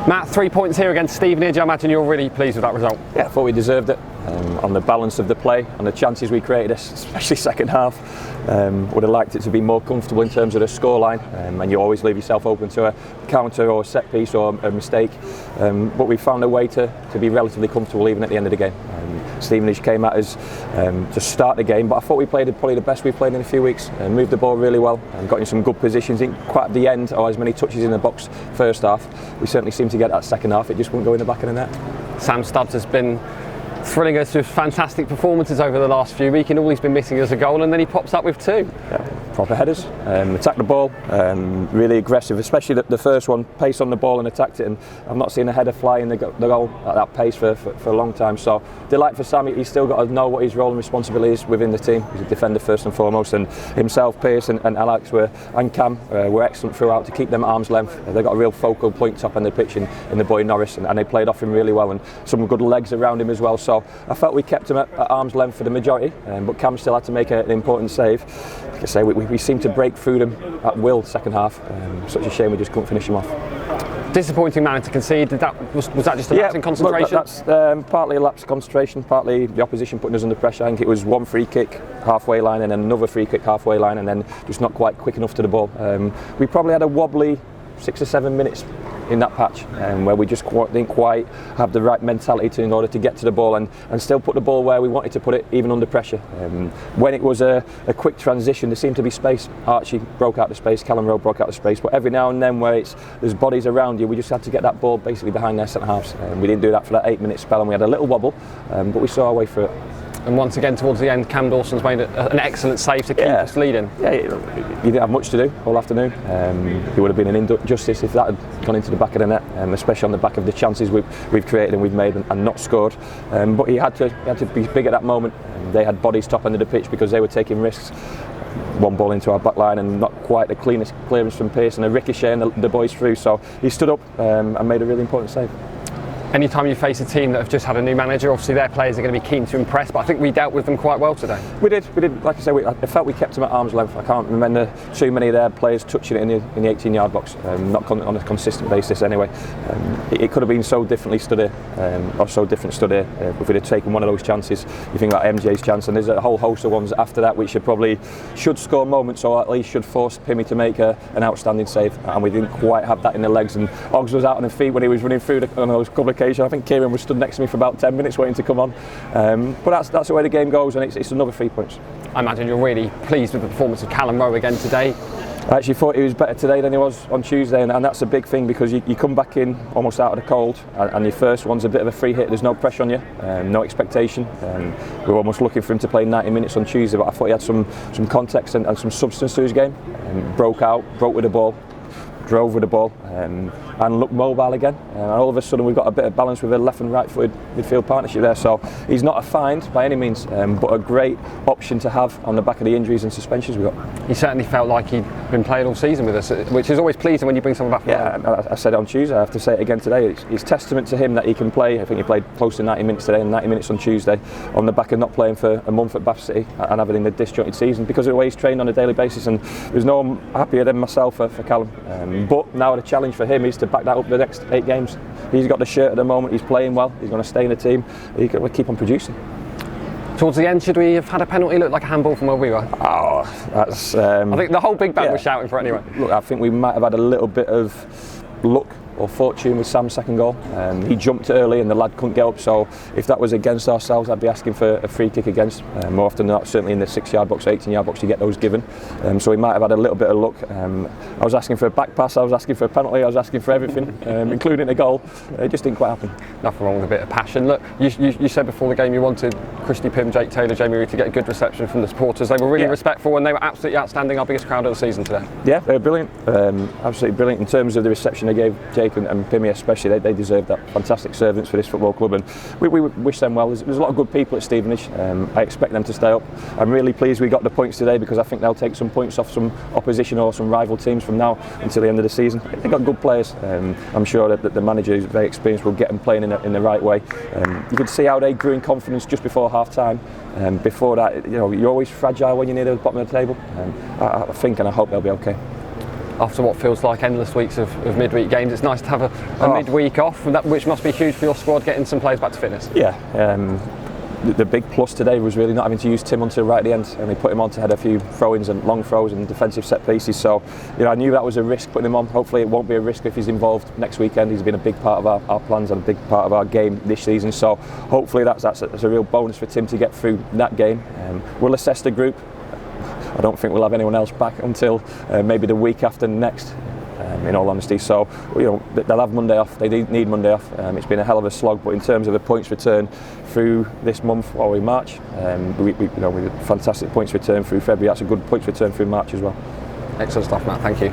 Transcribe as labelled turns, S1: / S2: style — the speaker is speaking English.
S1: Matt, 3 points here against Stevenage. I imagine you're really pleased with that result.
S2: Yeah, I thought we deserved it. On the balance of the play, on the chances we created, especially second half. Would have liked it to be more comfortable in terms of the scoreline, and you always leave yourself open to a counter or a set piece or a mistake. But we found a way to be relatively comfortable even at the end of the game. Stevenage came at us to start the game, but I thought we played probably the best we've played in a few weeks. Moved the ball really well and got in some good positions. In quite at the end, or as many touches in the box first half. We certainly seemed to get that second half. It just wouldn't go in the back of the net.
S1: Sam Stubbs has been thrilling us with fantastic performances over the last few weeks, and all he's been missing is a goal, and then he pops up with two.
S2: Yeah, proper headers, attacked the ball, really aggressive, especially the first one, pace on the ball and attacked it, and I've not seen a header fly in the goal at that pace for a long time. So delight for Sam. He's still got to know what his role and responsibility is within the team. He's a defender first and foremost, and himself, Pearce and Alex and Cam were excellent throughout to keep them at arm's length. They've got a real focal point top end of the pitch in the boy Norris, and they played off him really well, and some good legs around him as well. So I felt we kept him at arm's length for the majority, but Cam still had to make an important save. Like I say, we seemed to break through them at will second half. Such a shame we just couldn't finish him off.
S1: Disappointing manner to concede. Was that just a lapse in concentration?
S2: Look, that's partly a lapse in concentration, partly the opposition putting us under pressure. I think it was one free kick halfway line and then another free kick halfway line, and then just not quite quick enough to the ball. We probably had a wobbly 6 or 7 minutes in that patch, where we just didn't quite have the right mentality in order to get to the ball and still put the ball where we wanted to put it, even under pressure. When it was a quick transition, there seemed to be space. Archie broke out the space, Callum Rowe broke out the space, but every now and then where there's bodies around you, we just had to get that ball basically behind their centre halves. We didn't do that for that 8-minute spell, and we had a little wobble, but we saw our way through it.
S1: And once again, towards the end, Cam Dawson's made an excellent save to keep us leading.
S2: Yeah, he didn't have much to do all afternoon. He would have been an injustice if that had gone into the back of the net, especially on the back of the chances we've created and we've made and not scored. But he had to be big at that moment. They had bodies top end of the pitch because they were taking risks. One ball into our back line and not quite the cleanest clearance from Pearce, and a ricochet and the boys through. So he stood up and made a really important save.
S1: Anytime you face a team that have just had a new manager, obviously their players are going to be keen to impress, but I think we dealt with them quite well today. We did.
S2: Like I say, I felt we kept them at arm's length. I can't remember too many of their players touching it in the 18-yard box, not on a consistent basis anyway. It could have been so differently stood here, or so different stood here, if we'd have taken one of those chances. You think about MJ's chance, and there's a whole host of ones after that which should score moments, or at least should force Pimmy to make an outstanding save, and we didn't quite have that in the legs. And Oggs was out on the feet when he was running through on those couple of occasions. I think Kieran was stood next to me for about 10 minutes waiting to come on. But that's the way the game goes, and it's another 3 points.
S1: I imagine you're really pleased with the performance of Callum Rowe again today.
S2: I actually thought he was better today than he was on Tuesday, and that's a big thing because you come back in almost out of the cold, and your first one's a bit of a free hit. There's no pressure on you, no expectation. We were almost looking for him to play 90 minutes on Tuesday, but I thought he had some context and some substance to his game. Broke with the ball, drove with the ball, and looked mobile again. And all of a sudden we've got a bit of balance with a left and right footed midfield partnership there. So he's not a find by any means, but a great option to have on the back of the injuries and suspensions we've got.
S1: He certainly felt like he'd been playing all season with us, which is always pleasing when you bring someone back from
S2: I said it on Tuesday, I have to say it again today. It's testament to him that he can play. I think he played close to 90 minutes today and 90 minutes on Tuesday, on the back of not playing for a month at Bath City and having a disjointed season because of the way he's trained on a daily basis. And there's no one happier than myself for Callum. But now the challenge for him is to back that up the next 8 games. He's got the shirt at the moment, he's playing well, he's going to stay in the team, we'll keep on producing.
S1: Towards the end, should we have had a penalty? Looked like a handball from where we were.
S2: Oh, that's...
S1: I think the whole big band was shouting for it anyway.
S2: Look, I think we might have had a little bit of luck or fortune with Sam's second goal. He jumped early and the lad couldn't get up, so if that was against ourselves I'd be asking for a free kick against. More often than not, certainly in the 6-yard box, 18-yard box you get those given, so we might have had a little bit of luck. I was asking for a back pass, I was asking for a penalty, I was asking for everything, including a goal. It just didn't quite happen.
S1: Nothing wrong with a bit of passion. Look, you said before the game you wanted Christy Pym, Jake Taylor, Jamie Reid to get a good reception from the supporters. They were really respectful and they were absolutely outstanding, our biggest crowd of the season today. Yeah, they were brilliant, absolutely brilliant in terms of the reception they gave Jake and Pimmy especially. They deserve that. Fantastic servants for this football club, and we wish them well. There's a lot of good people at Stevenage. I expect them to stay up. I'm really pleased we got the points today because I think they'll take some points off some opposition or some rival teams from now until the end of the season. They've got good players. I'm sure that the manager, who's very experienced, will get them playing in the right way. You could see how they grew in confidence just before half time. Before that, you're always fragile when you're near the bottom of the table. I think and I hope they'll be okay. after what feels like endless weeks of midweek games. It's nice to have a midweek off, which must be huge for your squad, getting some players back to fitness.
S2: Yeah. The big plus today was really not having to use Tim until right at the end, and we put him on to head a few throw-ins and long throws and defensive set pieces. So, I knew that was a risk putting him on. Hopefully, it won't be a risk if he's involved next weekend. He's been a big part of our plans and a big part of our game this season. So, hopefully, that's a real bonus for Tim to get through that game. We'll assess the group. I don't think we'll have anyone else back until maybe the week after next. In all honesty, so they'll have Monday off. They need Monday off. It's been a hell of a slog, but in terms of the points return through this month or in March, we had fantastic points return through February. That's a good points return through March as well.
S1: Excellent stuff, Matt. Thank you.